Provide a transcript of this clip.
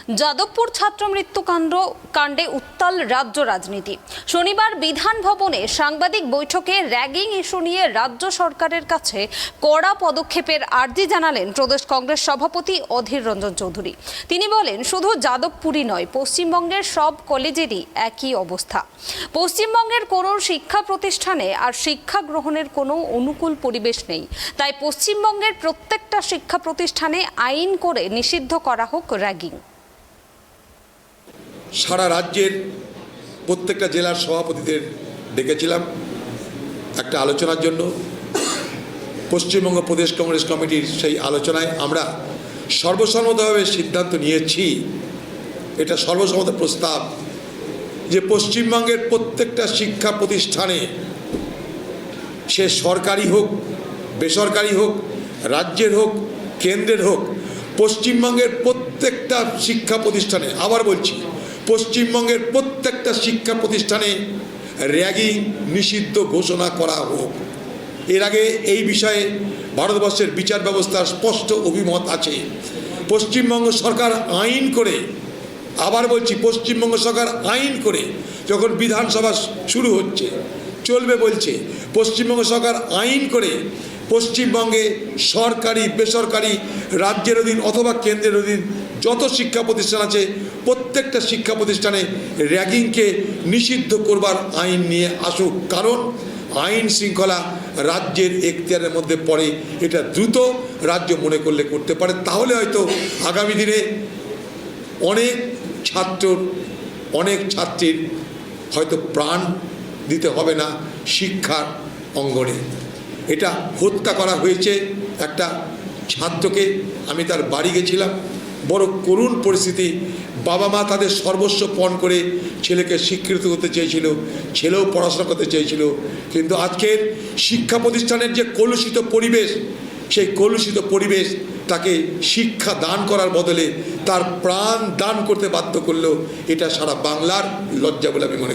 যাদবপুর ছাত্র মৃত্যুকাণ্ডে উত্তাল রাজ্য রাজনীতি। শনিবার বিধান ভবনে সাংবাদিক বৈঠকে র্যাগিং ইস্যু নিয়ে রাজ্য সরকারের কাছে কড়া পদক্ষেপের আর্জি জানালেন প্রদেশ কংগ্রেস সভাপতি অধীর রঞ্জন চৌধুরী। তিনি বলেন, শুধু যাদবপুরই নয়, পশ্চিমবঙ্গের সব কলেজেরই একই অবস্থা। পশ্চিমবঙ্গের কোনো শিক্ষা প্রতিষ্ঠানে আর শিক্ষা গ্রহণের কোনো অনুকূল পরিবেশ নেই। তাই পশ্চিমবঙ্গের প্রত্যেকটা শিক্ষা প্রতিষ্ঠানে আইন করে নিষিদ্ধ করা হোক র্যাগিং। সারা রাজ্যের প্রত্যেকটা জেলার সভাপতিদের ডেকেছিলাম একটা আলোচনার জন্য। পশ্চিমবঙ্গ প্রদেশ কংগ্রেস কমিটির সেই আলোচনায় আমরা সর্বসম্মতভাবে সিদ্ধান্ত নিয়েছি, এটা সর্বসম্মত প্রস্তাব, যে পশ্চিমবঙ্গের প্রত্যেকটা শিক্ষা প্রতিষ্ঠানে, সে সরকারি হোক, বেসরকারি হোক, রাজ্যের হোক, কেন্দ্রের হোক, পশ্চিমবঙ্গের প্রত্যেকটা শিক্ষা প্রতিষ্ঠানে, আবার বলছি, পশ্চিমবঙ্গের প্রত্যেকটা শিক্ষা প্রতিষ্ঠানে র্যাগিং নিষিদ্ধ ঘোষণা করা হোক। এর আগে এই বিষয়ে ভারতবর্ষের বিচার ব্যবস্থার স্পষ্ট অভিমত আছে। পশ্চিমবঙ্গ সরকার আইন করে, আবার বলছি, পশ্চিমবঙ্গ সরকার আইন করে যখন বিধানসভা শুরু হচ্ছে, চলবে বলছে, পশ্চিমবঙ্গ সরকার আইন করে পশ্চিমবঙ্গে সরকারি, বেসরকারি, রাজ্যের অধীন অথবা কেন্দ্রের অধীন যত শিক্ষা প্রতিষ্ঠান আছে, প্রত্যেকটা শিক্ষা প্রতিষ্ঠানে র্যাগিংকে নিষিদ্ধ করবার আইন নিয়ে আসুক। কারণ আইন শৃঙ্খলা রাজ্যের এখতিয়ারের মধ্যে পড়ে, এটা দ্রুত রাজ্য মনে করলে করতে পারে। তাহলে হয়তো আগামী দিনে অনেক ছাত্রীর হয়তো প্রাণ দিতে হবে না শিক্ষার অঙ্গনে। এটা হত্যা করা হয়েছে একটা ছাত্রকে। আমি তার বাড়ি গেছিলাম, বড় করুণ পরিস্থিতি। বাবা মা তাদের সর্বস্ব পণ করে ছেলেকে শিক্ষিত করতে চেয়েছিল, ছেলেও পড়াশোনা করতে চেয়েছিল, কিন্তু আজকের শিক্ষা প্রতিষ্ঠানের যে কলুষিত পরিবেশ, সেই কলুষিত পরিবেশ তাকে শিক্ষা দান করার বদলে তার প্রাণ দান করতে বাধ্য করলো। এটা সারা বাংলার লজ্জা বলে আমি মনে করি।